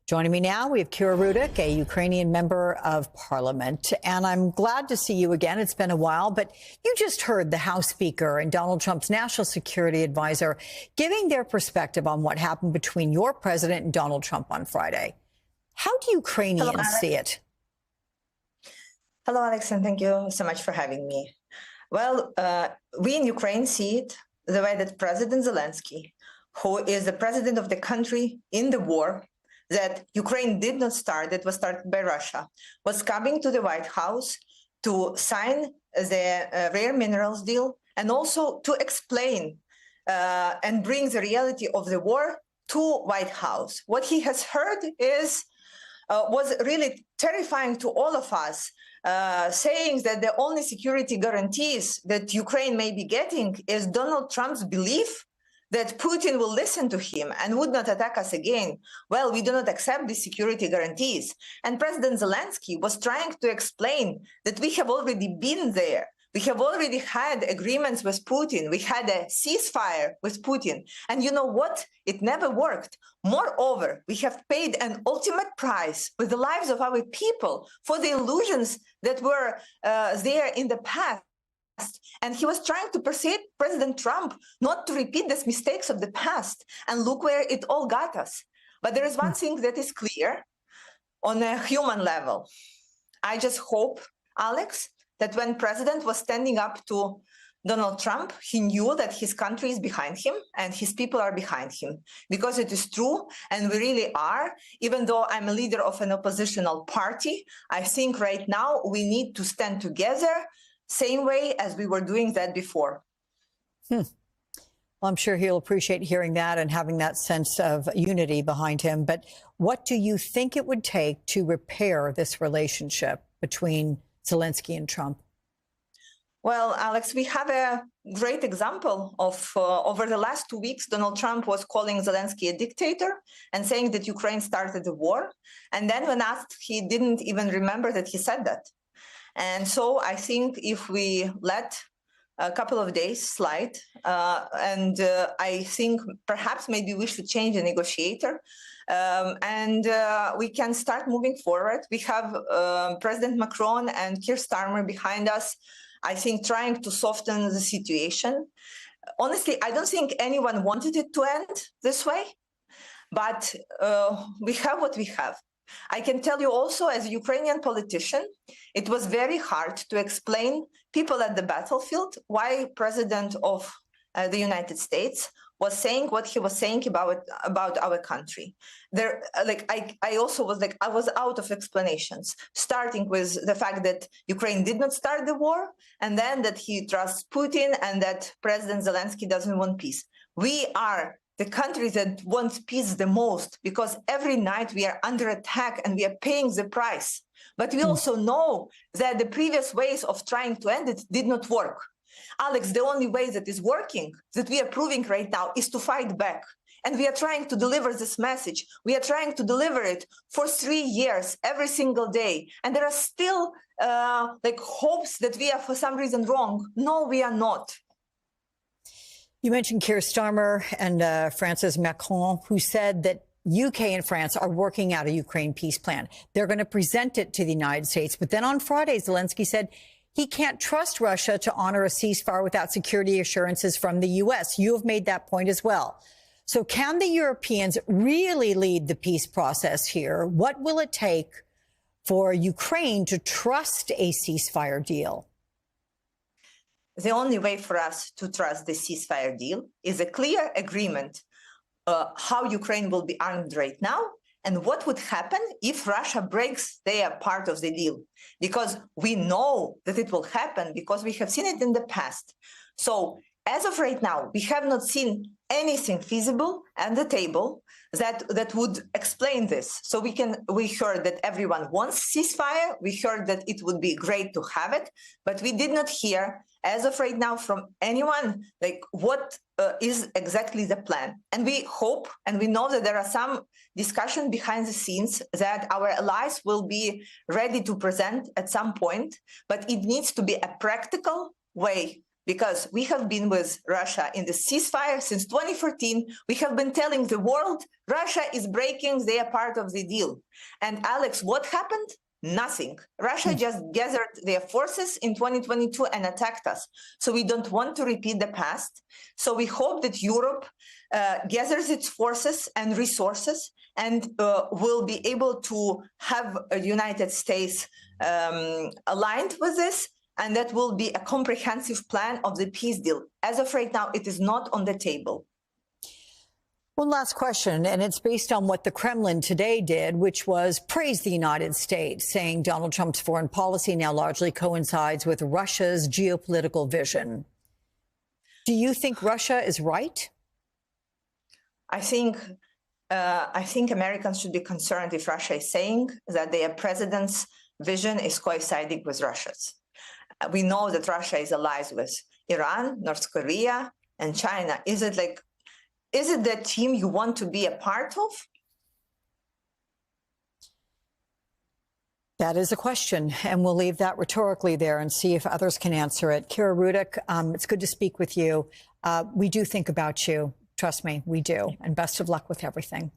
Joining me now, we have Kira Rudik, a Ukrainian member of parliament. And I'm glad to see you again. It's been a while, but you just heard the House Speaker and Donald Trump's national security advisor giving their perspective on what happened between your president and Donald Trump on Friday. How do Ukrainians see it? Hello, Alex, and thank you so much for having me. Well, we in Ukraine see it the way that President Zelensky, who is the president of the country in the war that Ukraine did not start, that was started by Russia, was coming to the White House to sign the rare minerals deal and also to explain and bring the reality of the war to White House. What he has heard was really terrifying to all of us, saying that the only security guarantees that Ukraine may be getting is Donald Trump's belief that Putin will listen to him and would not attack us again. Well, we do not accept these security guarantees. And President Zelensky was trying to explain that we have already been there. We have already had agreements with Putin. We had a ceasefire with Putin. And you know what? It never worked. Moreover, we have paid an ultimate price with the lives of our people for the illusions that were there in the past. And he was trying to persuade President Trump not to repeat these mistakes of the past. And look where it all got us. But there is one thing that is clear on a human level. I just hope, Alex, that when President was standing up to Donald Trump, he knew that his country is behind him and his people are behind him. Because it is true, and we really are. Even though I'm a leader of an oppositional party, I think right now we need to stand together, same way as we were doing that before. Well, I'm sure he'll appreciate hearing that and having that sense of unity behind him. But what do you think it would take to repair this relationship between Zelensky and Trump? Well, Alex, we have a great example of over the last 2 weeks, Donald Trump was calling Zelensky a dictator and saying that Ukraine started the war. And then when asked, he didn't even remember that he said that. And so I think if we let a couple of days slide, I think perhaps maybe we should change the negotiator and we can start moving forward. We have President Macron and Keir Starmer behind us, I think, trying to soften the situation. Honestly, I don't think anyone wanted it to end this way, but we have what we have. I can tell you also, as a Ukrainian politician, it was very hard to explain people at the battlefield why President of the United States was saying what he was saying about our country. I was out of explanations, starting with the fact that Ukraine did not start the war, and then that he trusts Putin and that President Zelensky doesn't want peace. We are the country that wants peace the most, because every night we are under attack and we are paying the price. But we also know that the previous ways of trying to end it did not work. Alex, the only way that is working, that we are proving right now, is to fight back. And we are trying to deliver this message. We are trying to deliver it for 3 years, every single day. And there are still hopes that we are for some reason wrong. No, we are not. You mentioned Keir Starmer and France's Macron, who said that UK and France are working out a Ukraine peace plan. They're going to present it to the United States. But then on Friday, Zelensky said he can't trust Russia to honor a ceasefire without security assurances from the U.S. You have made that point as well. So can the Europeans really lead the peace process here? What will it take for Ukraine to trust a ceasefire deal? The only way for us to trust the ceasefire deal is a clear agreement how Ukraine will be armed right now and what would happen if Russia breaks their part of the deal. Because we know that it will happen because we have seen it in the past. So as of right now, we have not seen anything feasible at the table that would explain this. So we heard that everyone wants ceasefire. We heard that it would be great to have it, but we did not hear as of right now from anyone what is exactly the plan. And we hope and we know that there are some discussion behind the scenes that our allies will be ready to present at some point, but it needs to be a practical way because we have been with Russia in the ceasefire since 2014. We have been telling the world Russia is breaking their part of the deal. And Alex, what happened? Nothing. Russia just gathered their forces in 2022 and attacked us. So we don't want to repeat the past. So we hope that Europe gathers its forces and resources and will be able to have a United States aligned with this. And that will be a comprehensive plan of the peace deal. As of right now, it is not on the table. One last question, and it's based on what the Kremlin today did, which was praise the United States, saying Donald Trump's foreign policy now largely coincides with Russia's geopolitical vision. Do you think Russia is right? I think Americans should be concerned if Russia is saying that their president's vision is coinciding with Russia's. We know that Russia is allies with Iran, North Korea, and China. Is it the team you want to be a part of? That is a question, and we'll leave that rhetorically there and see if others can answer it. Kira Rudik, it's good to speak with you. We do think about you. Trust me, we do. And best of luck with everything.